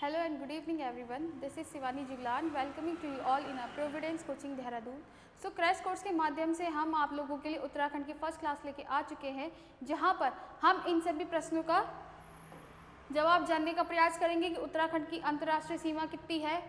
Hello and good evening everyone. This is Shivani Jiglan welcoming to you all in our Providence Coaching Dehradun. So crash course के माध्यम से हम आप लोगों के लिए उत्तराखंड की फर्स्ट क्लास लेके आ चुके हैं, जहां पर हम इन सभी प्रश्नों का जवाब जानने का प्रयास करेंगे कि उत्तराखंड की अंतर्राष्ट्रीय सीमा कितनी है,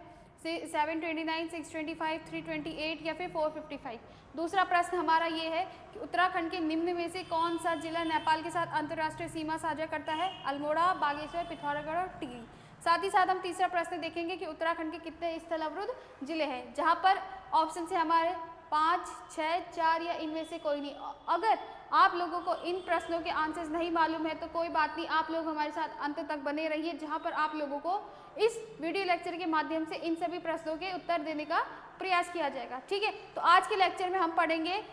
729, 625, 328 या फिर 455। दूसरा प्रश्न हमारा ये है कि उत्तराखंड के निम्न में से कौन सा जिला नेपाल के साथ अंतर्राष्ट्रीय सीमा साझा करता है, अल्मोड़ा, बागेश्वर, पिथौरागढ़ और टिहरी। साथ ही साथ हम तीसरा प्रश्न देखेंगे कि उत्तराखंड के कितने स्थल अवरुद्ध जिले हैं, जहां पर ऑप्शन से हमारे 5, 6, 4 या इनमें से कोई नहीं। अगर आप लोगों को इन प्रश्नों के आंसर्स नहीं मालूम है तो कोई बात नहीं, आप लोग हमारे साथ अंत तक बने रहिए, जहां पर आप लोगों को इस वीडियो लेक्चर के माध्यम से इन सभी प्रश्नों के उत्तर देने का प्रयास किया जाएगा। ठीक है, तो आज के लेक्चर में हम पढ़ेंगे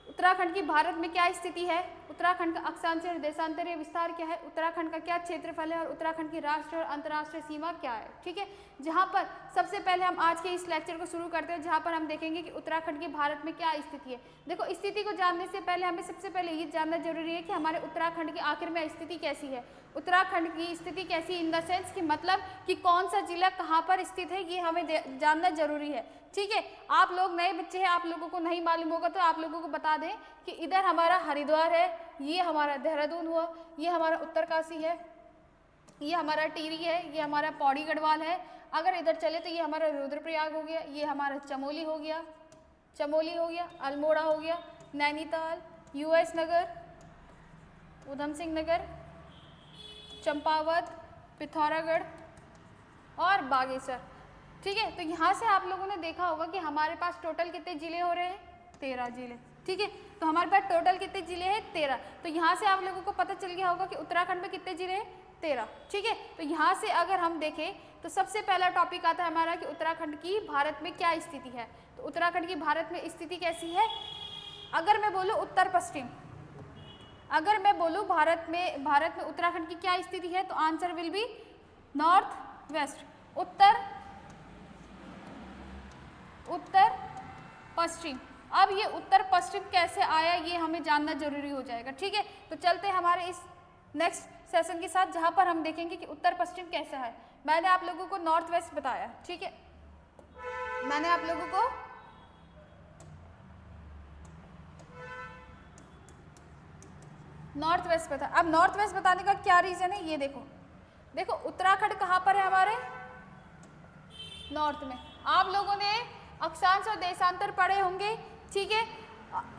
उत्तराखंड की भारत में क्या स्थिति है, उत्तराखंड का अक्षांशीय और देशांतरीय विस्तार क्या है, उत्तराखंड का क्या क्षेत्रफल है और उत्तराखंड की राष्ट्रीय और अंतर्राष्ट्रीय सीमा क्या है। ठीक है, जहां पर सबसे पहले हम आज के इस लेक्चर को शुरू करते हैं, जहां पर हम देखेंगे कि उत्तराखंड की भारत में क्या स्थिति है। देखो, स्थिति को जानने से पहले हमें सबसे पहले ये जानना जरूरी है कि हमारे उत्तराखंड की आखिर में स्थिति कैसी है। उत्तराखंड की स्थिति कैसी इन द सेंस कि मतलब कि कौन सा जिला कहाँ पर स्थित है, ये हमें जानना जरूरी है। ठीक है, आप लोग नए बच्चे हैं, आप लोगों को नहीं मालूम होगा तो आप लोगों को बता दें कि इधर हमारा हरिद्वार है, ये हमारा देहरादून हुआ, ये हमारा उत्तरकाशी है, ये हमारा टिहरी है, ये हमारा पौड़ी गढ़वाल है। अगर इधर चले तो ये हमारा रुद्रप्रयाग हो गया, ये हमारा चमोली हो गया, अल्मोड़ा हो गया, नैनीताल, यूएस नगर, उधम सिंह नगर, चंपावत, पिथौरागढ़ और बागेश्वर। ठीक है, तो यहाँ से आप लोगों ने देखा होगा कि हमारे पास टोटल कितने जिले हो रहे हैं, 13 जिले। ठीक है, तो हमारे पास टोटल कितने जिले हैं, 13। तो यहाँ से आप लोगों को पता चल गया होगा कि उत्तराखंड में कितने जिले हैं, 13। ठीक है, तो यहाँ से अगर हम देखें तो सबसे पहला टॉपिक आता है हमारा कि उत्तराखंड की भारत में क्या स्थिति है। तो उत्तराखंड की भारत में स्थिति कैसी है, अगर मैं बोलूँ उत्तर पश्चिम, अगर मैं बोलूँ भारत में उत्तराखंड की क्या स्थिति है, तो answer will be north west, उत्तर पश्चिम। अब ये उत्तर पश्चिम कैसे आया ये हमें जानना जरूरी हो जाएगा। ठीक है, तो चलते हैं हमारे इस नेक्स्ट सेशन के साथ, जहां पर हम देखेंगे कि उत्तर पश्चिम कैसा है। मैंने आप लोगों को नॉर्थ वेस्ट बताया। ठीक है, मैंने आप लोगों को नॉर्थ वेस्ट बताया। अब नॉर्थ वेस्ट बताने का क्या रीजन है, ये देखो उत्तराखंड कहाँ पर है, हमारे नॉर्थ में। आप लोगों ने अक्षांश और देशांतर पढ़े होंगे। ठीक है,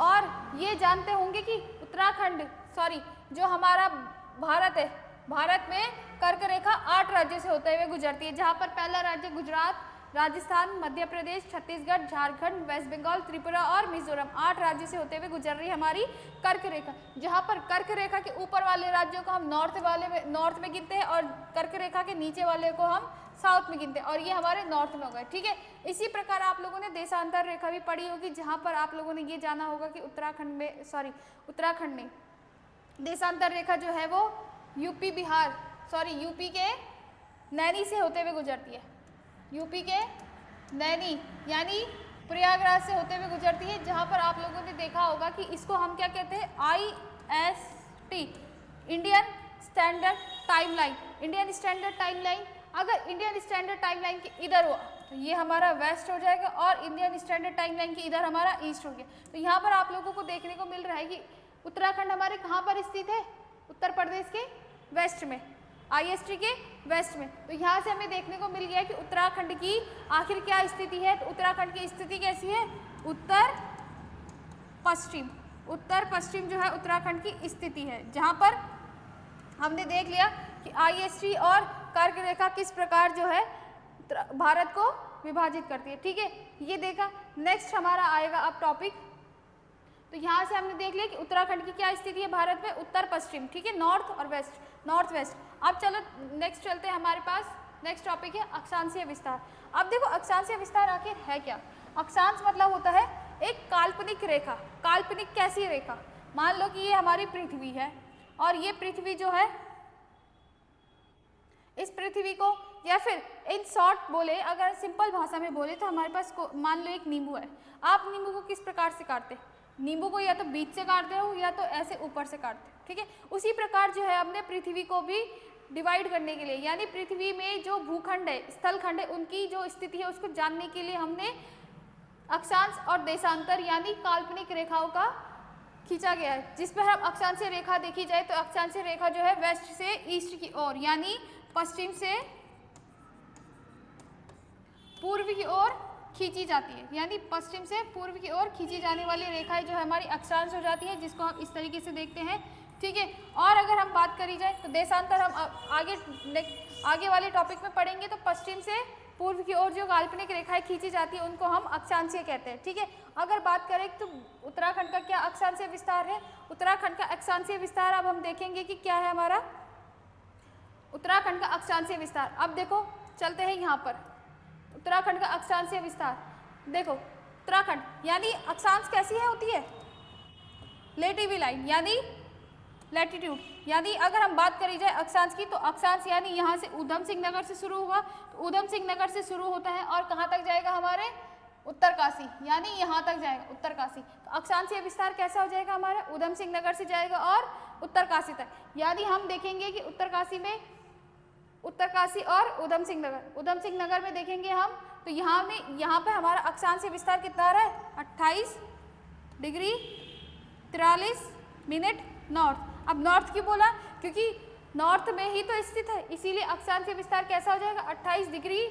और ये जानते होंगे कि जो हमारा भारत है, भारत में कर्क रेखा 8 राज्यों से होते हुए गुजरती है, जहाँ पर पहला राज्य गुजरात, राजस्थान, मध्य प्रदेश, छत्तीसगढ़, झारखंड, वेस्ट बंगाल, त्रिपुरा और मिजोरम, 8 राज्यों से होते हुए गुजर रही है हमारी कर्क रेखा। जहाँ पर कर्क रेखा के ऊपर वाले राज्यों को हम नॉर्थ में गिनते हैं और कर्क रेखा के नीचे वाले को हम साउथ में गिनते हैं, और ये हमारे नॉर्थ में हो गए। ठीक है, इसी प्रकार आप लोगों ने देशांतर रेखा भी पढ़ी होगी, जहाँ पर आप लोगों ने ये जाना होगा कि उत्तराखंड में देशांतर रेखा जो है वो यूपी के नैनी से होते हुए गुजरती है, यूपी के नैनी यानी प्रयागराज से होते हुए गुजरती है, जहाँ पर आप लोगों ने देखा होगा कि इसको हम क्या कहते हैं, IST, इंडियन स्टैंडर्ड टाइमलाइन। अगर इंडियन स्टैंडर्ड टाइमलाइन के इधर हुआ तो ये हमारा वेस्ट हो जाएगा, और इंडियन स्टैंडर्ड टाइमलाइन के इधर हमारा ईस्ट हो गया। तो यहाँ पर आप लोगों को देखने को मिल रहा है कि उत्तराखंड हमारे कहाँ पर स्थित है, उत्तर प्रदेश के वेस्ट में, IST के वेस्ट में। तो यहाँ से हमें देखने को मिल गया कि उत्तराखंड की आखिर क्या स्थिति है। तो उत्तराखंड की स्थिति कैसी है, उत्तर पश्चिम जो है उत्तराखंड की स्थिति है, जहाँ पर हमने देख लिया कि IST और कर्क रेखा किस प्रकार जो है भारत को विभाजित करती है। ठीक है, ये देखा। नेक्स्ट हमारा आएगा अब टॉपिक। तो यहाँ से हमने देख लिया कि उत्तराखंड की क्या स्थिति है भारत में, उत्तर पश्चिम। ठीक है, नॉर्थ वेस्ट। अब चलो नेक्स्ट चलते हैं, हमारे पास नेक्स्ट टॉपिक है अक्षांशीय विस्तार। अब देखो अक्षांशीय विस्तार आखिर है क्या। अक्षांश मतलब होता है एक काल्पनिक रेखा। काल्पनिक कैसी रेखा, मान लो कि ये हमारी पृथ्वी है, और ये पृथ्वी जो है, इस पृथ्वी को, या फिर इन शॉर्ट बोले, अगर सिंपल भाषा में बोले तो हमारे पास मान लो एक नींबू है। आप नींबू को किस प्रकार से काटते हैं, नींबू को या तो बीच से काटते हो या तो ऐसे ऊपर से काटते हो। ठीक है, उसी प्रकार जो है हमने पृथ्वी को भी डिवाइड करने के लिए, यानी पृथ्वी में जो भूखंड है, स्थलखंड है, उनकी जो स्थिति है उसको जानने के लिए हमने अक्षांश और देशांतर यानी काल्पनिक रेखाओं का खींचा गया है, जिस पर हम अक्षांशीय रेखा देखी जाए तो अक्षांशीय रेखा जो है वेस्ट से ईस्ट की ओर यानी पश्चिम से पूर्व की ओर खींची जाती है, यानी पश्चिम से पूर्व की ओर खींची जाने वाली रेखाएं जो है हमारी अक्षांश हो जाती है, जिसको हम इस तरीके से देखते हैं। ठीक है, और अगर हम बात करी जाए तो देशांतर हम आगे वाले टॉपिक में पढ़ेंगे, तो पश्चिम से पूर्व की ओर जो काल्पनिक रेखाएं खींची जाती है उनको हम अक्षांशीय कहते हैं। ठीक है, अगर बात करें तो उत्तराखंड का क्या अक्षांशीय विस्तार है, उत्तराखंड का अक्षांशीय विस्तार अब हम देखेंगे कि क्या है हमारा उत्तराखंड का अक्षांशीय विस्तार। अब देखो चलते हैं यहाँ पर उत्तराखंड का अक्षांशीय विस्तार। देखो उत्तराखंड यानी अक्षांश कैसी है होती है, लेटी हुई लाइन यानी लैटिट्यूड, यानी अगर हम बात करी जाए अक्षांश की तो अक्षांश यानी यहाँ से ऊधम सिंह नगर से शुरू हुआ, तो ऊधम सिंह नगर से शुरू होता है और कहाँ तक जाएगा हमारे उत्तरकाशी, यानी यहाँ तक जाएगा उत्तरकाशी। तो अक्षांशीय विस्तार कैसा हो जाएगा हमारा, ऊधम सिंह नगर से जाएगा और उत्तरकाशी तक, यानी हम देखेंगे कि उत्तरकाशी और ऊधम सिंह नगर में देखेंगे हम, तो यहाँ पे हमारा अक्षांशीय विस्तार कितना आ रहा है 28 डिग्री 43 मिनट नॉर्थ। अब नॉर्थ क्यों बोला, क्योंकि नॉर्थ में ही तो स्थित है, इसीलिए अक्षांशीय विस्तार कैसा हो जाएगा 28 डिग्री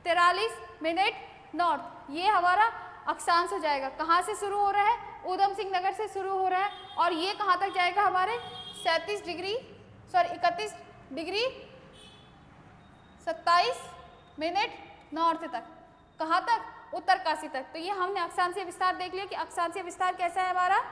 43 मिनट नॉर्थ। ये हमारा अक्षांश हो जाएगा, कहाँ से शुरू हो रहा है, ऊधम सिंह नगर से शुरू हो रहा है, और ये कहाँ तक जाएगा हमारे 31 डिग्री 27 मिनट नॉर्थ तक, कहाँ तक उत्तरकाशी तक। तो ये हमने अक्षांशीय विस्तार देख लिया कि अक्षांशीय विस्तार कैसा है हमारा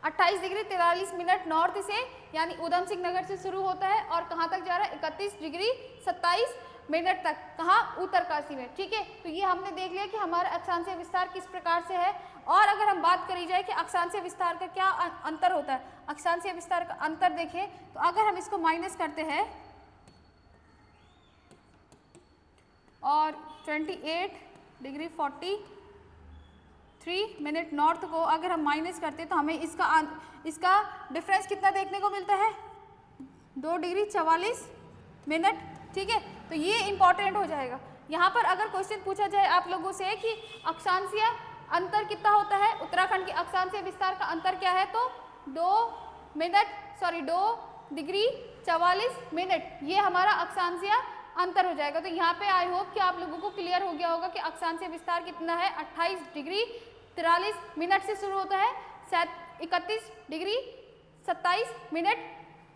28 डिग्री 43 मिनट नॉर्थ से, यानी ऊधम सिंह नगर से शुरू होता है और कहाँ तक जा रहा है 31 डिग्री 27 मिनट तक, कहाँ उत्तरकाशी में। ठीक है, तो ये हमने देख लिया कि हमारा अक्षांशीय विस्तार किस प्रकार से है। और अगर हम बात करी जाए कि अक्षांशीय विस्तार का क्या अंतर होता है, अक्षांशीय विस्तार का अंतर देखें तो अगर हम इसको माइनस करते हैं और 28 डिग्री 43 मिनट नॉर्थ को अगर हम माइनस करते हैं तो हमें इसका डिफरेंस कितना देखने को मिलता है 2 डिग्री 44 मिनट। ठीक है, तो ये इंपॉर्टेंट हो जाएगा। यहाँ पर अगर क्वेश्चन पूछा जाए आप लोगों से कि अक्षांशीय अंतर कितना होता है, उत्तराखंड के अक्षांशीय विस्तार का अंतर क्या है, तो 2 डिग्री 44 मिनट, ये हमारा अक्षांशीय अंतर हो जाएगा। तो यहाँ पे आई होप कि आप लोगों को क्लियर हो गया होगा कि अक्षांशीय विस्तार कितना है 28 डिग्री 43 मिनट से शुरू होता है, 31 डिग्री 27 मिनट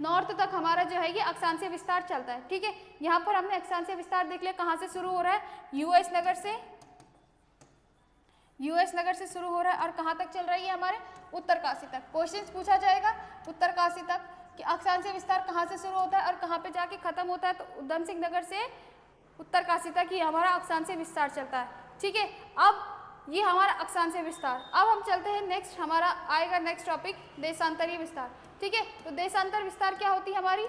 नॉर्थ तक हमारा जो है ये अक्षांशीय विस्तार चलता है। ठीक है, यहाँ पर हमने अक्षांशीय विस्तार देख लिया, कहाँ से शुरू हो रहा है, यूएस नगर से शुरू हो रहा है और कहाँ तक चल रही है हमारे उत्तरकाशी तक। क्वेश्चन पूछा जाएगा उत्तरकाशी तक कि अक्षांशीय विस्तार कहाँ से शुरू होता है और कहाँ पे जाके खत्म होता है, तो ऊधम सिंह नगर से उत्तरकाशी तक ही हमारा अक्षांशीय विस्तार चलता है। ठीक है, अब ये हमारा अक्षांशीय विस्तार। अब हम चलते हैं नेक्स्ट, हमारा आएगा नेक्स्ट टॉपिक देशांतरीय विस्तार। ठीक है, तो देशांतर विस्तार क्या होती है हमारी,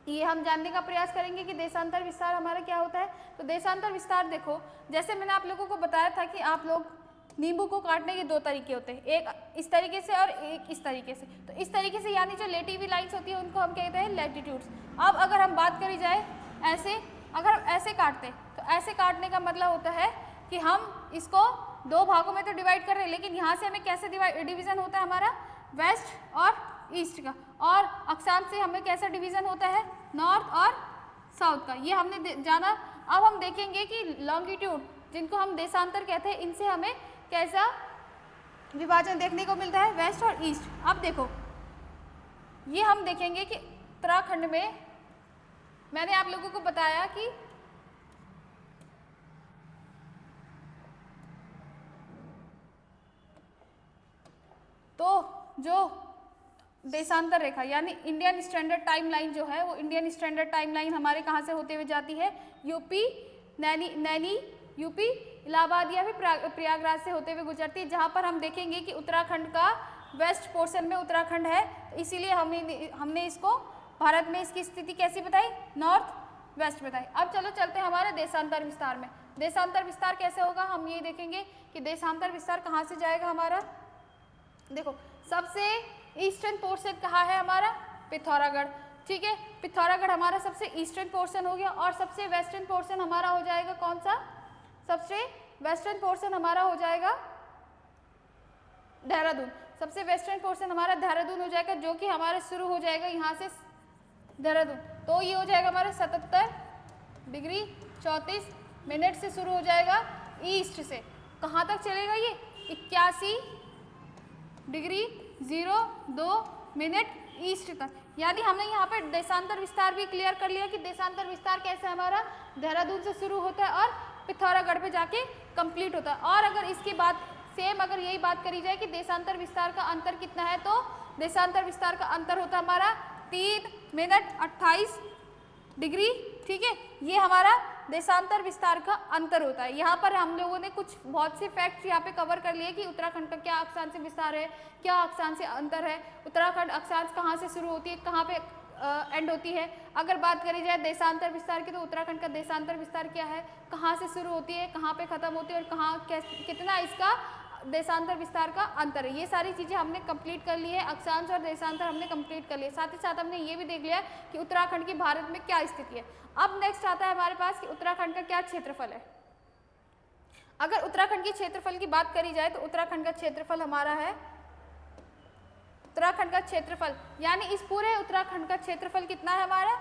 ये हम जानने का प्रयास करेंगे कि देशांतर विस्तार हमारा क्या होता है। तो देशांतर विस्तार देखो, जैसे मैंने आप लोगों को बताया था कि आप लोग नींबू को काटने के 2 तरीके होते हैं, एक इस तरीके से और एक इस तरीके से। तो इस तरीके से यानी जो लेटी हुई लाइन्स होती है उनको हम कहते हैं लैटिट्यूड्स। अब अगर हम बात करी जाए ऐसे, अगर हम ऐसे काटते हैं तो ऐसे काटने का मतलब होता है कि हम इसको 2 भागों में तो डिवाइड कर रहे हैं, लेकिन यहाँ से हमें कैसे डिवीज़न होता है हमारा वेस्ट और ईस्ट का, और अक्षांश से हमें कैसा डिवीज़न होता है नॉर्थ और साउथ का, ये हमने जाना। अब हम देखेंगे कि लॉन्गिट्यूड जिनको हम देशांतर कहते हैं, इनसे हमें कैसा विभाजन देखने को मिलता है वेस्ट और ईस्ट। अब देखो ये हम देखेंगे कि उत्तराखंड में मैंने आप लोगों को बताया कि तो जो देशांतर रेखा यानी इंडियन स्टैंडर्ड टाइमलाइन जो है, वो इंडियन स्टैंडर्ड टाइमलाइन हमारे कहाँ से होते हुए जाती है, यूपी नैनी यूपी इलाहाबाद या फिर प्रयागराज से होते हुए गुजरती है, जहाँ पर हम देखेंगे कि उत्तराखंड का वेस्ट पोर्शन में उत्तराखंड है, इसलिए हमने इसको भारत में इसकी स्थिति कैसी बताई, नॉर्थ वेस्ट बताई। अब चलो चलते हैं हमारे देशांतर विस्तार में। देशांतर विस्तार कैसे होगा, हम ये देखेंगे कि देशांतर विस्तार कहाँ से जाएगा हमारा। देखो सबसे ईस्टर्न पोर्शन कहाँ है हमारा, पिथौरागढ़। ठीक है। पिथौरागढ़ हमारा सबसे ईस्टर्न पोर्शन हो गया और सबसे वेस्टर्न पोर्शन हमारा हो जाएगा कौन सा? सबसे वेस्टर्न पोर्शन हमारा हो जाएगा देहरादून। सबसे वेस्टर्न पोर्शन हमारा देहरादून हो जाएगा, जो कि हमारा शुरू हो जाएगा यहाँ से देहरादून। तो ये हो जाएगा हमारा 77 डिग्री 34 मिनट से शुरू हो जाएगा ईस्ट से। कहाँ तक चलेगा ये? 81 डिग्री 02 मिनट ईस्ट तक। यानी हमने यहाँ पे देशांतर विस्तार भी क्लियर कर लिया कि देशांतर विस्तार कैसे हमारा देहरादून से शुरू होता है और पिथौरागढ़ पे जाके कंप्लीट होता है। और अगर इसकी बात सेम अगर यही बात करी जाए कि देशांतर विस्तार का अंतर कितना है, तो देशांतर विस्तार का अंतर होता है हमारा 3 मिनट 28 डिग्री। ठीक है, ये हमारा देशांतर विस्तार का अंतर होता है। यहाँ पर हम लोगों ने कुछ बहुत से फैक्ट्स यहाँ पे कवर कर लिए कि उत्तराखंड का क्या अक्षांश विस्तार है, क्या अक्षांश अंतर है, उत्तराखंड अक्षांश कहाँ से शुरू होती है, कहाँ पे एंड होती है। अगर बात करी जाए देशांतर विस्तार की, तो उत्तराखंड का देशांतर विस्तार क्या है, कहाँ से शुरू होती है, कहाँ पे खत्म होती है और कहाँ कितना इसका देशांतर विस्तार का अंतर है। ये सारी चीज़ें हमने कंप्लीट कर ली है, अक्षांश और देशांतर हमने कंप्लीट कर लिया। साथ ही साथ हमने ये भी देख लिया कि उत्तराखंड की भारत में क्या स्थिति है। अब नेक्स्ट आता है हमारे पास कि उत्तराखंड का क्या क्षेत्रफल है। अगर उत्तराखंड की क्षेत्रफल की बात करी जाए तो उत्तराखंड का क्षेत्रफल हमारा है, उत्तराखंड का क्षेत्रफल यानी इस पूरे उत्तराखंड का क्षेत्रफल कितना है हमारा?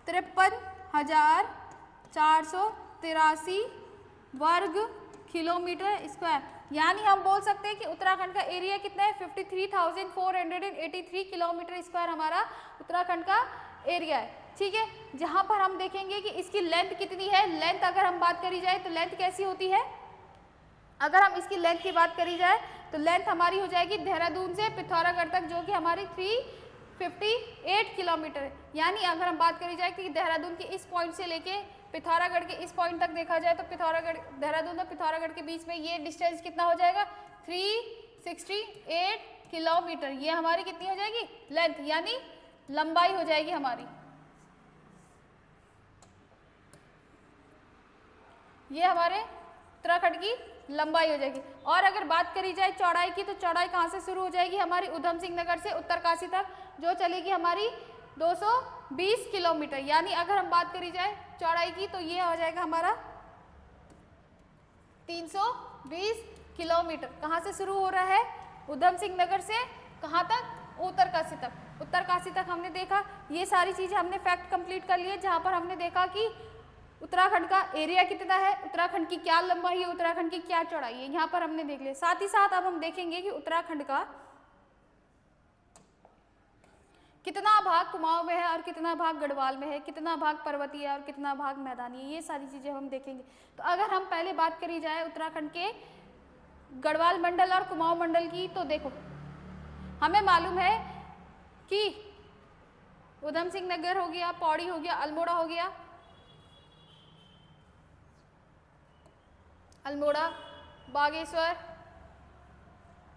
53,483 वर्ग किलोमीटर स्क्वायर। यानी हम बोल सकते हैं कि उत्तराखंड का एरिया कितना है? 53,483 किलोमीटर स्क्वायर हमारा उत्तराखंड का एरिया है। ठीक है, जहां पर हम देखेंगे कि इसकी लेंथ कितनी है। लेंथ अगर हम बात करी जाए तो लेंथ कैसी होती है? अगर हम इसकी लेंथ की बात करी जाए तो लेंथ हमारी हो जाएगी देहरादून से पिथौरागढ़ तक, जो कि हमारी 358 किलोमीटर है। यानी अगर हम बात करी जाए कि देहरादून के इस पॉइंट से लेके पिथौरागढ़ के इस पॉइंट तक देखा जाए तो पिथौरागढ़, देहरादून और पिथौरागढ़ के बीच में ये डिस्टेंस कितना हो जाएगा? 368 किलोमीटर। ये हमारी कितनी हो जाएगी? लेंथ यानी लंबाई हो जाएगी हमारी। ये हमारे उत्तराखंड की लंबाई हो जाएगी। और अगर बात करी जाए चौड़ाई की, तो चौड़ाई कहाँ से शुरू हो जाएगी? हमारी उधम सिंह नगर से उत्तरकाशी तक, जो चलेगी हमारी 220 किलोमीटर। यानी अगर हम बात करी जाए चौड़ाई की तो ये हो जाएगा हमारा 320 किलोमीटर। कहाँ से शुरू हो रहा है? उधम सिंह नगर से कहाँ तक? उत्तरकाशी तक। उत्तरकाशी तक हमने देखा। ये सारी चीज़ें हमने फैक्ट कंप्लीट कर लिए, जहाँ पर हमने देखा कि उत्तराखंड का एरिया कितना है, उत्तराखंड की क्या लंबाई है, उत्तराखंड की क्या चौड़ाई है, यहाँ पर हमने देख लिया। साथ ही साथ अब हम देखेंगे कि उत्तराखंड का कितना भाग कुमाऊं में है और कितना भाग गढ़वाल में है, कितना भाग पर्वतीय है और कितना भाग मैदानी है। ये सारी चीज़ें हम देखेंगे। तो अगर हम पहले बात करी जाए उत्तराखंड के गढ़वाल मंडल और कुमाऊं मंडल की, तो देखो हमें मालूम है कि उधम सिंह नगर हो गया, पौड़ी हो गया, अल्मोड़ा हो गया, अल्मोड़ा, बागेश्वर,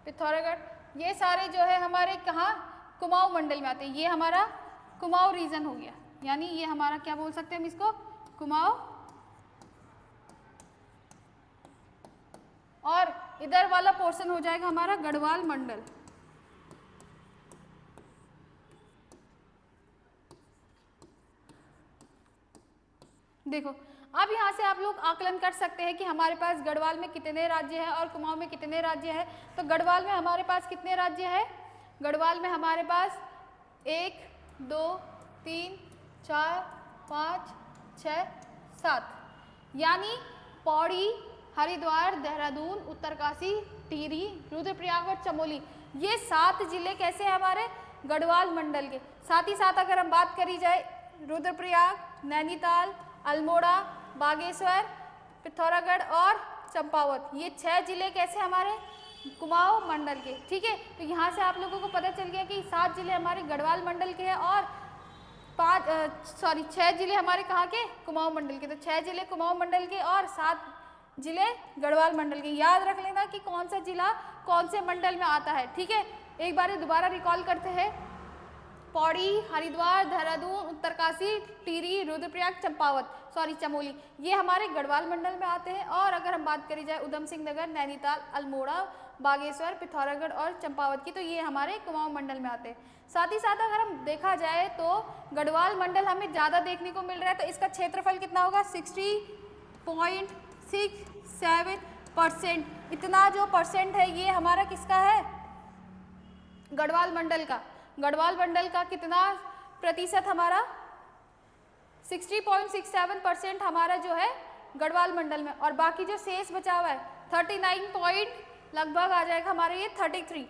पिथौरागढ़, ये सारे जो है हमारे कहाँ? कुमाऊं मंडल में आते हैं। ये हमारा कुमाऊं रीजन हो गया। यानी ये हमारा क्या बोल सकते हैं हम इसको? कुमाऊं। और इधर वाला पोर्शन हो जाएगा हमारा गढ़वाल मंडल। देखो अब यहाँ से आप लोग आकलन कर सकते हैं कि हमारे पास गढ़वाल में कितने राज्य हैं और कुमाऊं में कितने राज्य हैं। तो गढ़वाल में हमारे पास कितने राज्य हैं? गढ़वाल में हमारे पास 1 2 3 4 5 6 7, यानी पौड़ी, हरिद्वार, देहरादून, उत्तरकाशी, टिहरी, रुद्रप्रयाग और चमोली, ये 7 जिले कैसे हैं हमारे? गढ़वाल मंडल के। साथ ही साथ अगर हम बात करी जाए रुद्रप्रयाग, नैनीताल, अल्मोड़ा, बागेश्वर, पिथौरागढ़ और चंपावत, ये 6 जिले कैसे हमारे? कुमाऊं मंडल के। ठीक है, तो यहाँ से आप लोगों को पता चल गया कि 7 जिले हमारे गढ़वाल मंडल के हैं और 6 जिले हमारे कहाँ के? कुमाऊं मंडल के। तो 6 जिले कुमाऊं मंडल के और 7 जिले गढ़वाल मंडल के। याद रख लेना कि कौन सा जिला कौन से मंडल में आता है। ठीक है, एक बार दोबारा रिकॉल करते हैं पौड़ी, हरिद्वार, देहरादून, उत्तरकाशी, टिहरी, रुद्रप्रयाग, चमोली, ये हमारे गढ़वाल मंडल में आते हैं। और अगर हम बात करी जाए उधम सिंह नगर, नैनीताल, अल्मोड़ा, बागेश्वर, पिथौरागढ़ और चंपावत की, तो ये हमारे कुमाऊं मंडल में आते हैं। साथ ही साथ अगर हम देखा जाए तो गढ़वाल मंडल हमें ज़्यादा देखने को मिल रहा है, तो इसका क्षेत्रफल कितना होगा 60.67%। इतना जो परसेंट है ये हमारा किसका है, गढ़वाल मंडल का। गढ़वाल मंडल का कितना प्रतिशत हमारा 60.67% हमारा जो है गढ़वाल मंडल में, और बाकी जो शेष बचा हुआ है 39 लगभग आ जाएगा हमारे ये 33।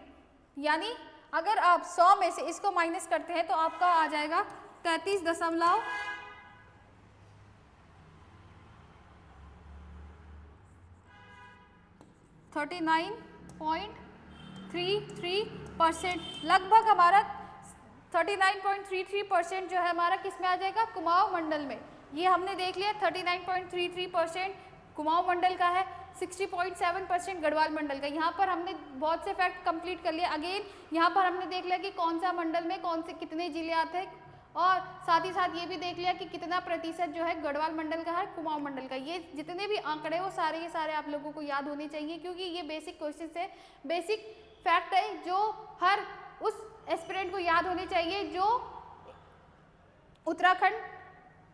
यानी अगर आप 100 में से इसको माइनस करते हैं तो आपका आ जाएगा 39.33%। लगभग हमारा 39.33% जो है हमारा किस में आ जाएगा, कुमाऊं मंडल में। ये हमने देख लिया 39.33% कुमाऊं मंडल का है, 60.7% गढ़वाल मंडल का। यहाँ पर हमने बहुत से फैक्ट कंप्लीट कर लिए। अगेन यहाँ पर हमने देख लिया कि कौन सा मंडल में कौन से कितने जिले आते हैं, और साथ ही साथ ये भी देख लिया कि कितना प्रतिशत जो है गढ़वाल मंडल का है, कुमाऊं मंडल का। ये जितने भी आंकड़े वो सारे के सारे आप लोगों को याद होने चाहिए, क्योंकि ये बेसिक क्वेश्चन है, बेसिक फैक्ट है जो हर उस एस्पिरेंट को याद होने चाहिए जो उत्तराखंड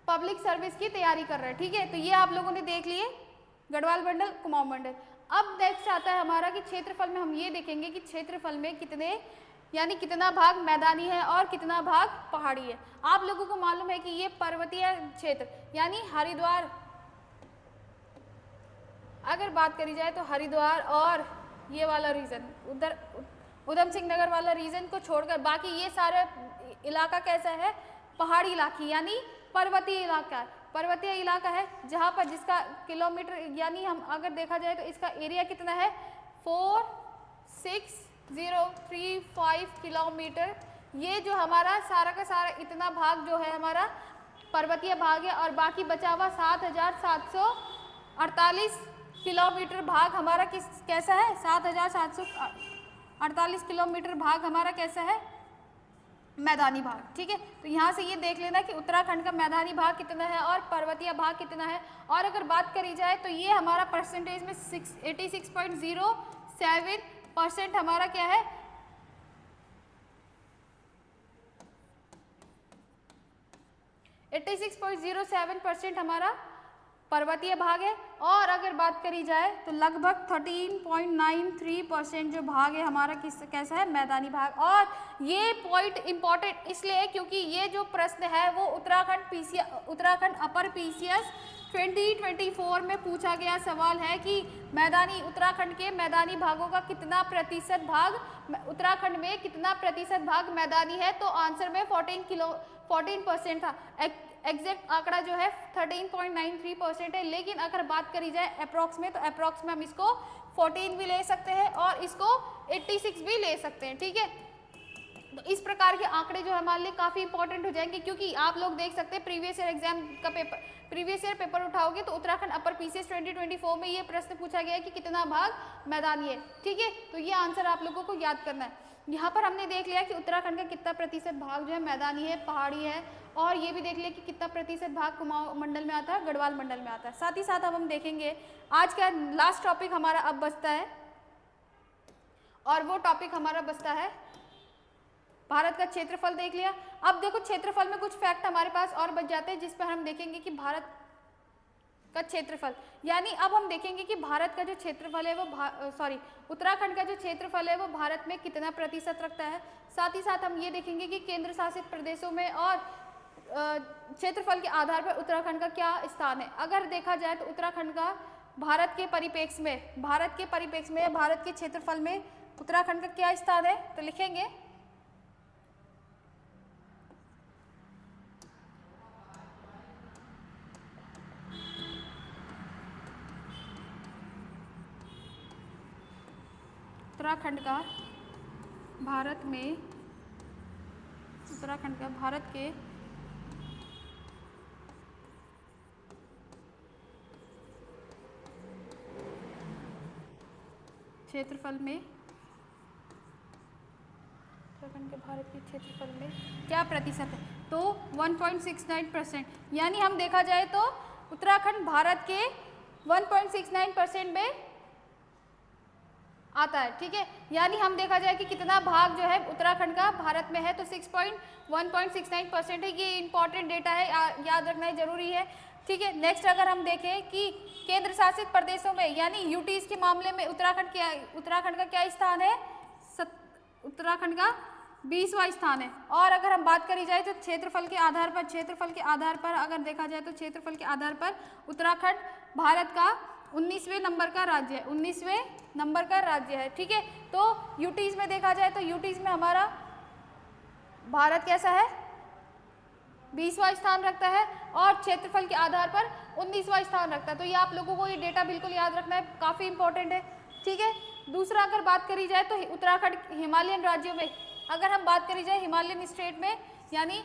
पब्लिक सर्विस की तैयारी कर रहे हैं। ठीक है, तो ये आप लोगों ने देख लिए गढ़वाल मंडल, कुमाऊं मंडल। अब नेक्स्ट आता है हमारा कि क्षेत्रफल में हम ये देखेंगे कि क्षेत्रफल में कितने यानी कितना भाग मैदानी है और कितना भाग पहाड़ी है। आप लोगों को मालूम है कि ये पर्वतीय क्षेत्र यानी हरिद्वार, अगर बात करी जाए तो हरिद्वार और ये वाला रीजन उधर उधम सिंह नगर वाला रीजन को छोड़कर बाकी ये सारे इलाका कैसा है, पहाड़ी इलाके यानी पर्वतीय इलाका है। पर्वतीय इलाका है जहाँ पर जिसका किलोमीटर यानी हम अगर देखा जाए तो इसका एरिया कितना है 46,035 किलोमीटर। ये जो हमारा सारा का सारा इतना भाग जो है हमारा पर्वतीय भाग है, और बाकी बचा हुआ 7,748 किलोमीटर भाग हमारा कैसा है, 7,748 किलोमीटर भाग हमारा कैसा है, मैदानी भाग। ठीक है, तो यहाँ से ये देख लेना कि उत्तराखंड का मैदानी भाग कितना है और पर्वतीय भाग कितना है। और अगर बात करी जाए तो ये हमारा परसेंटेज में 86.07% हमारा क्या है, 86.07% हमारा पर्वतीय भाग है। और अगर बात करी जाए तो लगभग 13.93% जो भाग है हमारा कैसा है, मैदानी भाग। और ये पॉइंट इंपॉर्टेंट इसलिए है क्योंकि ये जो प्रश्न है वो उत्तराखंड अपर पीसीएस 2024 में पूछा गया सवाल है कि उत्तराखंड के मैदानी भागों का कितना प्रतिशत भाग, उत्तराखंड में कितना प्रतिशत भाग मैदानी है। तो आंसर में 14% था। एग्जैक्ट आंकड़ा जो है 13.93% है, लेकिन अगर बात करी जाए अप्रॉक्स में तो अप्रॉक्स में हम इसको 14 भी ले सकते हैं और इसको 86 भी ले सकते हैं। ठीक है, तो इस प्रकार के आंकड़े जो हमारे लिए काफ़ी इंपॉर्टेंट हो जाएंगे, क्योंकि आप लोग देख सकते हैं प्रीवियस ईयर एग्जाम का प्रीवियस ईयर पेपर उठाओगे तो उत्तराखंड अपर पीसीएस 2024 में ये प्रश्न पूछा गया है कि कितना भाग मैदानी है। ठीक है, तो ये आंसर आप लोगों को याद करना है। यहाँ पर हमने देख लिया कि उत्तराखंड का कितना प्रतिशत भाग जो है मैदानी है, पहाड़ी है, और ये भी देख लिया कि कितना प्रतिशत भाग कुमाऊं मंडल में आता है, गढ़वाल मंडल में आता है। साथ ही साथ अब हम देखेंगे आज का लास्ट टॉपिक हमारा अब बचता है, और वो टॉपिक हमारा बचता है भारत का क्षेत्रफल। देख लिया। अब देखो क्षेत्रफल में कुछ फैक्ट हमारे पास और बच जाते हैं जिस पर हम देखेंगे कि भारत का क्षेत्रफल, यानी अब हम देखेंगे कि भारत का जो क्षेत्रफल है वो उत्तराखंड का जो क्षेत्रफल है वो भारत में कितना प्रतिशत रखता है। साथ ही साथ हम ये देखेंगे कि केंद्र शासित प्रदेशों में और क्षेत्रफल के आधार पर उत्तराखंड का क्या स्थान है। अगर देखा जाए तो उत्तराखंड का भारत के परिप्रेक्ष्य में भारत के क्षेत्रफल में उत्तराखंड का क्या स्थान है, तो लिखेंगे उत्तराखंड का भारत के क्षेत्रफल में उत्तराखंड के भारत के क्षेत्रफल में क्या प्रतिशत है? तो 1.69%, यानी हम देखा जाए तो उत्तराखंड भारत के 1.69% में आता है। ठीक है, यानी हम देखा जाए कि कितना भाग जो है उत्तराखंड का भारत में है, तो 1.69% है। ये इंपॉर्टेंट डेटा है, याद रखना जरूरी है। ठीक है, नेक्स्ट अगर हम देखें कि केंद्र शासित प्रदेशों में यानी यूटीज के मामले में उत्तराखंड का क्या स्थान है? उत्तराखंड का 20वां स्थान है। और अगर हम बात करी जाए तो क्षेत्रफल के आधार पर अगर देखा जाए तो क्षेत्रफल के आधार पर उत्तराखंड भारत का 19वें नंबर का राज्य है, 19वें नंबर का राज्य है। ठीक है, तो यूटीज में देखा जाए तो यूटीज में हमारा भारत कैसा है? 20वां स्थान रखता है और क्षेत्रफल के आधार पर 19वां स्थान रखता है। तो ये आप लोगों को ये डेटा बिल्कुल याद रखना है, काफ़ी इंपॉर्टेंट है। ठीक है, दूसरा अगर बात करी जाए तो उत्तराखंड हिमालयन राज्यों में अगर हम बात करी जाए हिमालयन स्टेट में यानी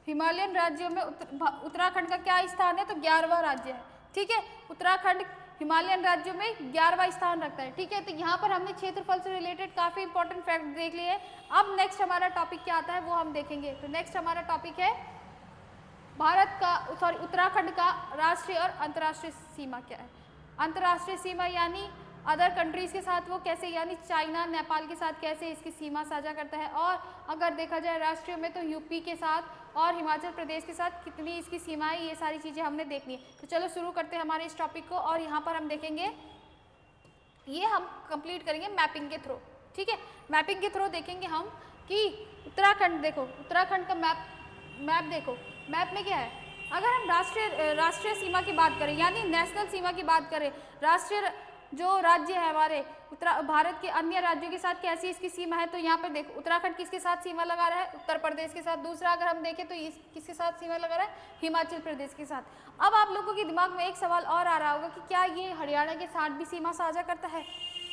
हिमालयन राज्यों में उत्तराखंड का क्या स्थान है? तो 11वां राज्य है। ठीक है, उत्तराखंड हिमालयन राज्यों में 11वां स्थान रखता है। ठीक है, तो यहाँ पर हमने क्षेत्रफल से रिलेटेड काफ़ी इंपॉर्टेंट फैक्ट देख लिए हैं। अब नेक्स्ट हमारा टॉपिक क्या आता है वो हम देखेंगे। तो नेक्स्ट हमारा टॉपिक है उत्तराखंड का राष्ट्रीय और अंतर्राष्ट्रीय सीमा क्या है? अंतर्राष्ट्रीय सीमा यानी अदर कंट्रीज़ के साथ वो कैसे, यानी चाइना, नेपाल के साथ कैसे इसकी सीमा साझा करता है। और अगर देखा जाए राष्ट्रीय में तो यूपी के साथ और हिमाचल प्रदेश के साथ कितनी इसकी सीमाएं, ये सारी चीज़ें हमने देखनी है। तो चलो शुरू करते हैं हमारे इस टॉपिक को। और यहाँ पर हम देखेंगे, ये हम कंप्लीट करेंगे मैपिंग के थ्रू। ठीक है, मैपिंग के थ्रू देखेंगे हम कि उत्तराखंड, देखो उत्तराखंड का मैप देखो, मैप में क्या है? अगर हम राष्ट्रीय सीमा की बात करें यानी नेशनल सीमा की बात करें, राष्ट्रीय जो राज्य है हमारे भारत के अन्य राज्यों के साथ कैसी इसकी सीमा है, तो यहाँ पर देखो उत्तराखंड किसके साथ सीमा लगा रहा है? उत्तर प्रदेश के साथ। दूसरा अगर हम देखें तो किसके साथ सीमा लगा रहा है? हिमाचल प्रदेश के साथ। अब आप लोगों के दिमाग में एक सवाल और आ रहा होगा कि क्या ये हरियाणा के साथ भी सीमा साझा करता है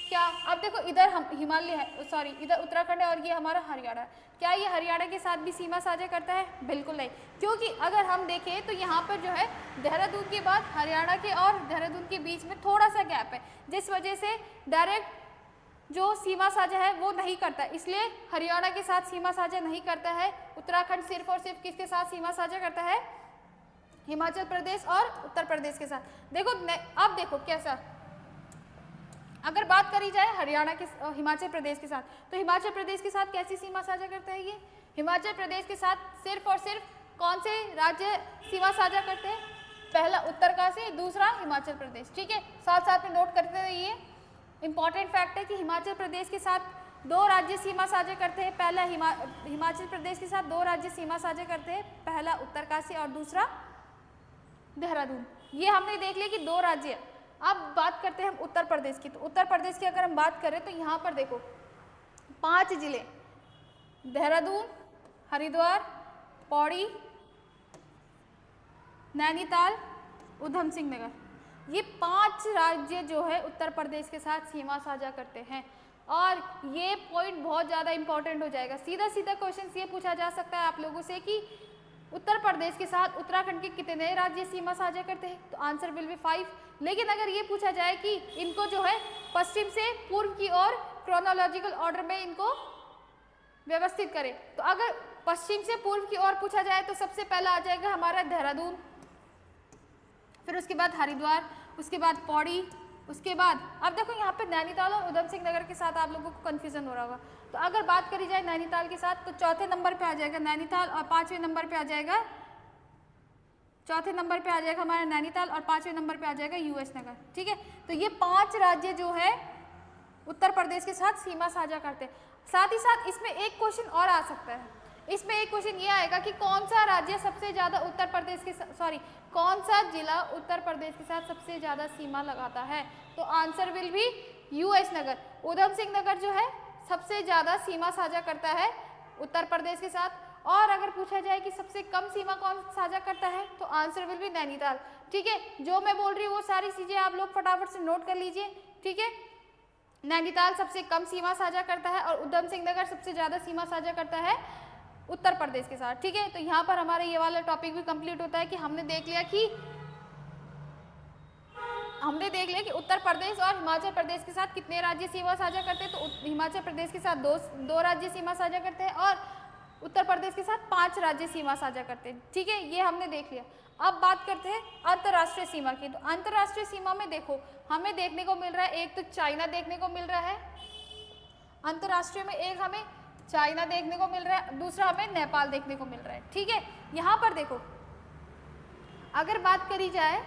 क्या? अब देखो इधर हम हिमालय है, इधर उत्तराखंड है और ये हमारा हरियाणा है। क्या ये हरियाणा के साथ भी सीमा साझा करता है? बिल्कुल नहीं, क्योंकि अगर हम देखें तो यहाँ पर जो है देहरादून के बाद हरियाणा के और देहरादून के बीच में थोड़ा सा गैप है, जिस वजह से डायरेक्ट जो सीमा साझा है वो नहीं करता, इसलिए हरियाणा के साथ सीमा साझा नहीं करता है। उत्तराखंड सिर्फ और सिर्फ किसके साथ सीमा साझा करता है? हिमाचल प्रदेश और उत्तर प्रदेश के साथ। देखो अब देखो कैसा, अगर बात करी जाए हरियाणा के हिमाचल प्रदेश के साथ, तो हिमाचल प्रदेश के साथ कैसी सीमा साझा करता है? ये हिमाचल प्रदेश के साथ सिर्फ और सिर्फ कौन से राज्य सीमा साझा करते हैं? पहला उत्तरकाशी, दूसरा हिमाचल प्रदेश। ठीक है, साथ साथ में नोट करते रहिए, इंपॉर्टेंट फैक्ट है कि हिमाचल प्रदेश के साथ 2 राज्य सीमा साझा करते हैं। पहला हिमाचल प्रदेश के साथ 2 राज्य सीमा साझा करते हैं, पहला उत्तरकाशी और दूसरा देहरादून। ये हमने देख लिया कि 2 राज्य। अब बात करते हैं हम उत्तर प्रदेश की। तो उत्तर प्रदेश की अगर हम बात करें तो यहाँ पर देखो 5 जिले, देहरादून, हरिद्वार, पौड़ी, नैनीताल, उधम सिंह नगर, ये 5 राज्य जो है उत्तर प्रदेश के साथ सीमा साझा करते हैं। और ये पॉइंट बहुत ज़्यादा इंपॉर्टेंट हो जाएगा। सीधा सीधा क्वेश्चन ये पूछा जा सकता है आप लोगों से कि उत्तर प्रदेश के साथ उत्तराखंड के कितने राज्य सीमा साझा करते हैं? तो आंसर विल बी 5। लेकिन अगर ये पूछा जाए कि इनको जो है पश्चिम से पूर्व की ओर क्रोनोलॉजिकल ऑर्डर में इनको व्यवस्थित करें, तो अगर पश्चिम से पूर्व की ओर पूछा जाए तो सबसे पहला आ जाएगा हमारा देहरादून, फिर उसके बाद हरिद्वार, उसके बाद पौड़ी, उसके बाद अब देखो यहाँ पे नैनीताल और उधम सिंह नगर के साथ आप लोगों को कन्फ्यूजन हो रहा होगा। तो अगर बात करी जाए नैनीताल के साथ तो चौथे नंबर पे आ जाएगा नैनीताल और 5वें नंबर पे आ जाएगा, चौथे नंबर पे आ जाएगा हमारा नैनीताल और 5वें नंबर पे आ जाएगा यूएस नगर। ठीक है, तो ये 5 राज्य जो है उत्तर प्रदेश के साथ सीमा साझा करते हैं। साथ ही साथ इसमें एक क्वेश्चन और आ सकता है, इसमें एक क्वेश्चन ये आएगा कि कौन सा राज्य सबसे ज़्यादा उत्तर प्रदेश के कौन सा जिला उत्तर प्रदेश के साथ सबसे ज़्यादा सीमा लगाता है? तो आंसर विल भी यूएस नगर। उधम सिंह नगर जो है सबसे ज़्यादा सीमा साझा करता है उत्तर प्रदेश के साथ। और अगर पूछा जाए कि सबसे कम सीमा कौन साझा करता है तो आंसर विल भी नैनीताल। ठीक है, जो मैं बोल रही हूँ वो सारी चीज़ें आप लोग फटाफट से नोट कर लीजिए। ठीक है, नैनीताल सबसे कम सीमा साझा करता है और उधम सिंह नगर सबसे ज़्यादा सीमा साझा करता है उत्तर प्रदेश के साथ। ठीक है, तो यहाँ पर हमारा ये वाला टॉपिक भी कंप्लीट होता है कि हमने देख लिया कि हमने देख लिया कि उत्तर प्रदेश और हिमाचल प्रदेश के साथ कितने राज्य सीमा साझा करते हैं, तो हिमाचल प्रदेश के साथ दो राज्य सीमा साझा करते हैं और उत्तर प्रदेश के साथ 5 राज्य सीमा साझा करते हैं। ठीक है, ये हमने देख लिया। अब बात करते हैं अंतर्राष्ट्रीय सीमा की। तो अंतर्राष्ट्रीय सीमा में देखो हमें देखने को मिल रहा है, एक तो चाइना देखने को मिल रहा है अंतर्राष्ट्रीय में, एक हमें चाइना देखने को मिल रहा है, दूसरा हमें नेपाल देखने को मिल रहा है। ठीक है, यहाँ पर देखो अगर बात करी जाए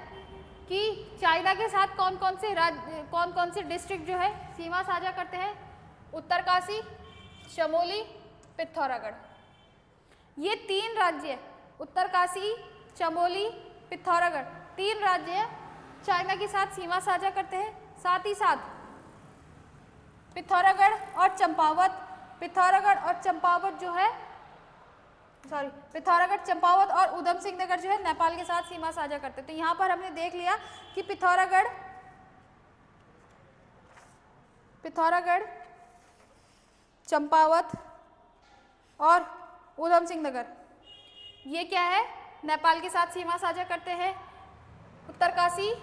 कि चाइना के साथ कौन कौन से डिस्ट्रिक्ट जो है सीमा साझा करते हैं, उत्तरकाशी, चमोली, पिथौरागढ़, ये 3 राज्य है। उत्तरकाशी, चमोली, पिथौरागढ़ 3 राज्य चाइना के साथ सीमा साझा करते हैं। साथ ही साथ पिथौरागढ़ और चंपावत, पिथौरागढ़, चंपावत और उधम सिंह नगर जो है नेपाल के साथ सीमा साझा करते हैं। तो यहाँ पर हमने देख लिया कि पिथौरागढ़, चंपावत और उधम सिंह नगर ये क्या है, नेपाल के साथ सीमा साझा करते हैं। उत्तरकाशी,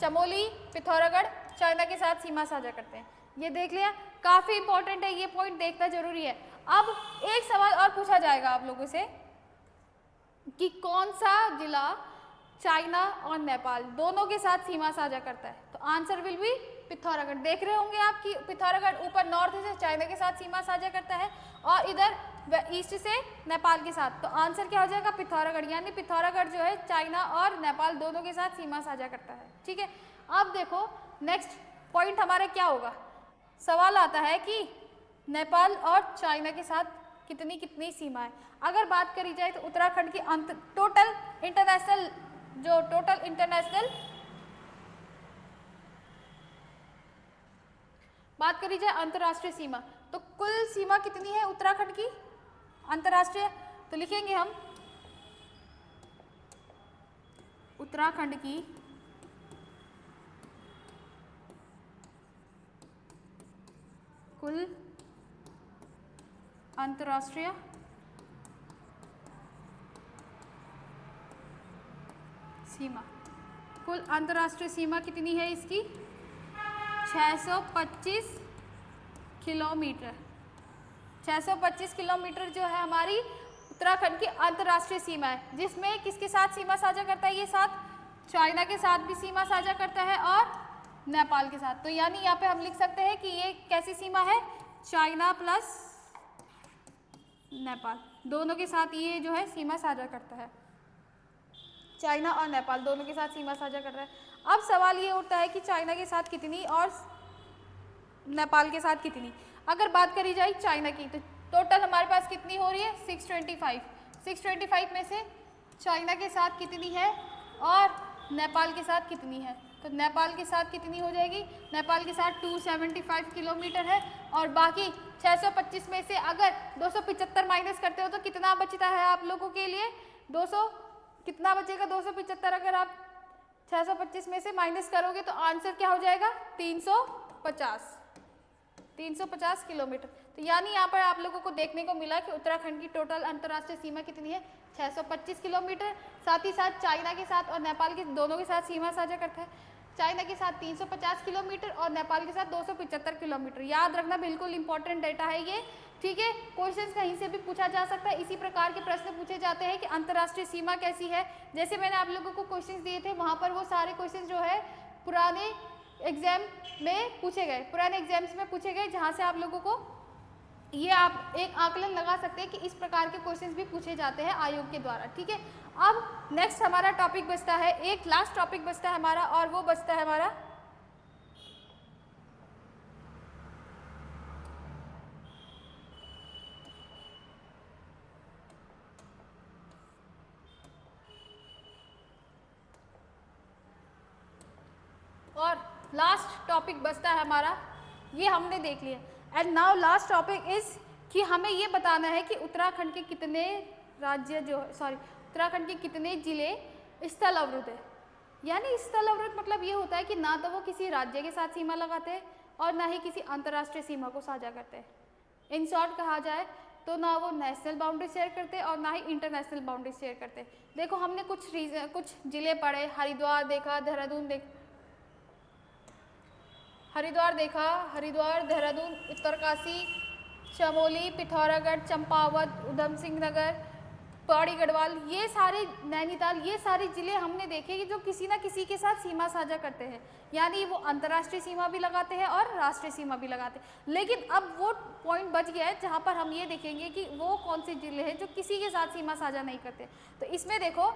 चमोली, पिथौरागढ़ चाइना के साथ सीमा साझा करते हैं। ये देख लिया, काफी इंपॉर्टेंट है, ये पॉइंट देखना जरूरी है। अब एक सवाल और पूछा जाएगा आप लोगों से कि कौन सा जिला चाइना और नेपाल दोनों के साथ सीमा साझा करता है, तो आंसर विल बी पिथौरागढ़। देख रहे होंगे आप कि पिथौरागढ़ ऊपर नॉर्थ से चाइना के साथ सीमा साझा करता है और इधर ईस्ट से नेपाल के साथ, तो आंसर क्या हो जाएगा, पिथौरागढ़। यानी पिथौरागढ़ जो है चाइना और नेपाल दोनों के साथ सीमा साझा करता है। ठीक है, अब देखो नेक्स्ट पॉइंट हमारा क्या होगा, सवाल आता है कि नेपाल और चाइना के साथ कितनी कितनी सीमाएं। अगर बात करी जाए तो उत्तराखंड की टोटल इंटरनेशनल बात करी जाए अंतर्राष्ट्रीय सीमा, तो कुल सीमा कितनी है उत्तराखंड की अंतर्राष्ट्रीय, तो लिखेंगे हम उत्तराखंड की कुल अंतर्राष्ट्रीय सीमा। कुल अंतर्राष्ट्रीय सीमा कितनी है इसकी, 625 किलोमीटर। 625 किलोमीटर जो है हमारी उत्तराखंड की अंतर्राष्ट्रीय सीमा है, जिसमें किसके साथ सीमा साझा करता है, ये साथ चाइना के साथ भी सीमा साझा करता है और नेपाल के साथ। तो यानी यहाँ पे हम लिख सकते हैं कि ये कैसी सीमा है, चाइना प्लस नेपाल दोनों के साथ ये जो है सीमा साझा करता है। चाइना और नेपाल दोनों के साथ सीमा साझा कर रहा है। अब सवाल ये उठता है कि चाइना के साथ कितनी और नेपाल के साथ कितनी। अगर बात करी जाए चाइना की तो टोटल हमारे पास कितनी हो रही है, 625 में से चाइना के साथ कितनी है और नेपाल के साथ कितनी है, तो नेपाल के साथ कितनी हो जाएगी, नेपाल के साथ 275 किलोमीटर है और बाकी 625 में से अगर 275 माइनस करते हो तो कितना बचता है आप लोगों के लिए, 200 कितना बचेगा, 275 अगर आप 625 में से माइनस करोगे तो आंसर क्या हो जाएगा, 350 किलोमीटर। तो यानी यहाँ पर आप लोगों को देखने को मिला कि उत्तराखंड की टोटल अंतर्राष्ट्रीय सीमा कितनी है, 625 किलोमीटर। साथ ही साथ चाइना के साथ और नेपाल के दोनों के साथ सीमा साझा करता है। चाइना के साथ 350 किलोमीटर और नेपाल के साथ 275 किलोमीटर। याद रखना, बिल्कुल इंपॉर्टेंट डेटा है ये, ठीक है। क्वेश्चंस कहीं से भी पूछा जा सकता है, इसी प्रकार के प्रश्न पूछे जाते हैं कि अंतर्राष्ट्रीय सीमा कैसी है। जैसे मैंने आप लोगों को क्वेश्चंस दिए थे, वहाँ पर वो सारे क्वेश्चन जो है पुराने एग्जाम में पूछे गए, पुराने एग्जाम्स में पूछे गए, जहाँ से आप लोगों को ये आप एक आकलन लगा सकते हैं कि इस प्रकार के क्वेश्चंस भी पूछे जाते हैं आयोग के द्वारा, ठीक है। अब नेक्स्ट हमारा टॉपिक बचता है, एक लास्ट टॉपिक बचता है हमारा, और वो बचता है हमारा और लास्ट टॉपिक बचता है हमारा, ये हमने देख लिया। And now last topic is कि हमें ये बताना है कि उत्तराखंड के कितने राज्य उत्तराखंड के कितने जिले स्थल अवरुद्ध है। यानी स्थल अवरुद्ध मतलब ये होता है कि ना तो वो किसी राज्य के साथ सीमा लगाते हैं और ना ही किसी अंतर्राष्ट्रीय सीमा को साझा करते हैं। इन शॉर्ट कहा जाए तो ना वो नेशनल बाउंड्री शेयर करते और ना ही इंटरनेशनल बाउंड्री शेयर करते। देखो हमने कुछ जिले पढ़े, हरिद्वार देखा, देहरादून देखा, हरिद्वार देखा, हरिद्वार, देहरादून, उत्तरकाशी, चमोली, पिथौरागढ़, चंपावत, उधम सिंह नगर, पौड़ी गढ़वाल, ये सारे, नैनीताल, ये सारे ज़िले हमने देखे कि जो किसी ना किसी के साथ सीमा साझा करते हैं, यानी वो अंतर्राष्ट्रीय सीमा भी लगाते हैं और राष्ट्रीय सीमा भी लगाते हैं। लेकिन अब वो पॉइंट बच गया है जहाँ पर हम ये देखेंगे कि वो कौन से ज़िले हैं जो किसी के साथ सीमा साझा नहीं करते। तो इसमें देखो,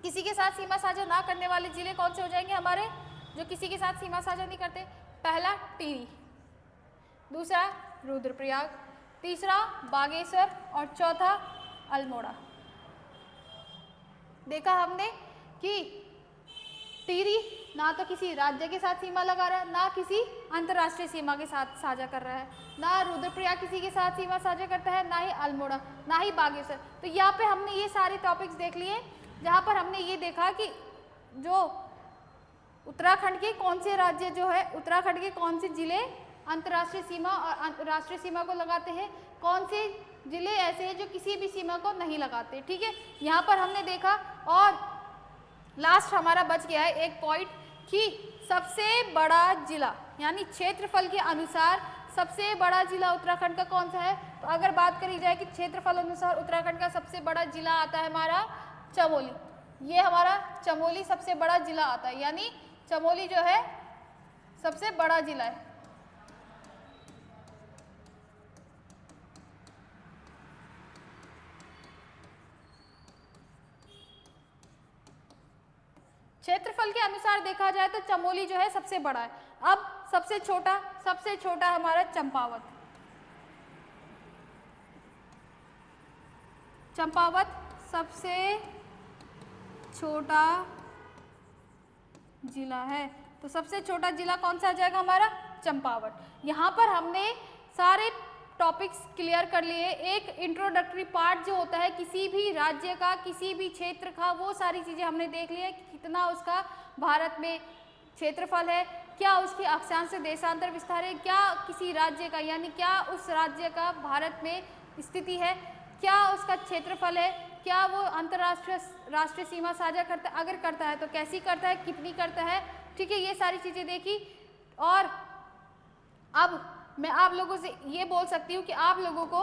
किसी के साथ सीमा साझा ना करने वाले ज़िले कौन से हो जाएंगे हमारे, जो किसी के साथ सीमा साझा नहीं करते? पहला टिहरी, दूसरा रुद्रप्रयाग, तीसरा बागेश्वर और चौथा अल्मोड़ा। देखा हमने कि टिहरी ना तो किसी राज्य के साथ सीमा लगा रहा है, ना किसी अंतर्राष्ट्रीय सीमा के साथ साझा कर रहा है, ना रुद्रप्रयाग किसी के साथ सीमा साझा करता है, ना ही अल्मोड़ा, ना ही बागेश्वर। तो यहाँ पे हमने ये सारे टॉपिक्स देख लिए, जहाँ पर हमने ये देखा कि जो उत्तराखंड के कौन से राज्य जो है, उत्तराखंड के कौन से जिले अंतर्राष्ट्रीय सीमा और राष्ट्रीय सीमा को लगाते हैं, कौन से जिले ऐसे हैं जो किसी भी सीमा को नहीं लगाते। ठीक है, यहाँ पर हमने देखा। और लास्ट हमारा बच गया है एक पॉइंट कि सबसे बड़ा जिला, यानी क्षेत्रफल के अनुसार सबसे बड़ा जिला उत्तराखंड का कौन सा है। तो अगर बात करी जाए कि क्षेत्रफल अनुसार उत्तराखंड का सबसे बड़ा जिला आता है हमारा चमोली, ये हमारा चमोली सबसे बड़ा जिला आता है, यानी चमोली जो है सबसे बड़ा जिला है। क्षेत्रफल के अनुसार देखा जाए तो चमोली जो है सबसे बड़ा है। अब सबसे छोटा हमारा चंपावत। चंपावत सबसे छोटा जिला है। तो सबसे छोटा जिला कौन सा आ जाएगा हमारा? चंपावत। यहाँ पर हमने सारे टॉपिक्स क्लियर कर लिए। एक इंट्रोडक्टरी पार्ट जो होता है किसी भी राज्य का, किसी भी क्षेत्र का, वो सारी चीज़ें हमने देख ली है कि कितना उसका भारत में क्षेत्रफल है, क्या उसकी अक्षांश से देशांतर विस्तार है, क्या किसी राज्य का, यानी क्या उस राज्य का भारत में स्थिति है, क्या उसका क्षेत्रफल है, क्या वो अंतर्राष्ट्रीय राष्ट्रीय सीमा साझा करता है, अगर करता है तो कैसी करता है, कितनी करता है। ठीक है, ये सारी चीज़ें देखी। और अब मैं आप लोगों से ये बोल सकती हूँ कि आप लोगों को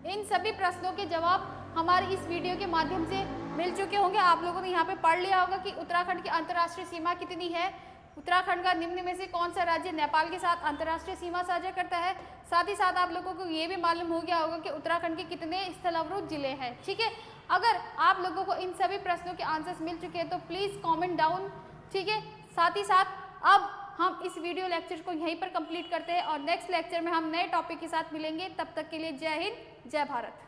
इन सभी प्रश्नों के जवाब हमारी इस वीडियो के माध्यम से मिल चुके होंगे। आप लोगों ने यहाँ पे पढ़ लिया होगा कि उत्तराखंड की अंतर्राष्ट्रीय सीमा कितनी है, उत्तराखंड का निम्न में से कौन सा राज्य नेपाल के साथ अंतर्राष्ट्रीय सीमा साझा करता है। साथ ही साथ आप लोगों को ये भी मालूम हो गया होगा कि उत्तराखंड के कितने स्थलावृत जिले हैं। ठीक है, अगर आप लोगों को इन सभी प्रश्नों के आंसर्स मिल चुके हैं तो प्लीज़ कॉमेंट डाउन। ठीक है, साथ ही साथ अब हम इस वीडियो लेक्चर को यहीं पर कंप्लीट करते हैं और नेक्स्ट लेक्चर में हम नए टॉपिक के साथ मिलेंगे। तब तक के लिए जय हिंद, जय भारत।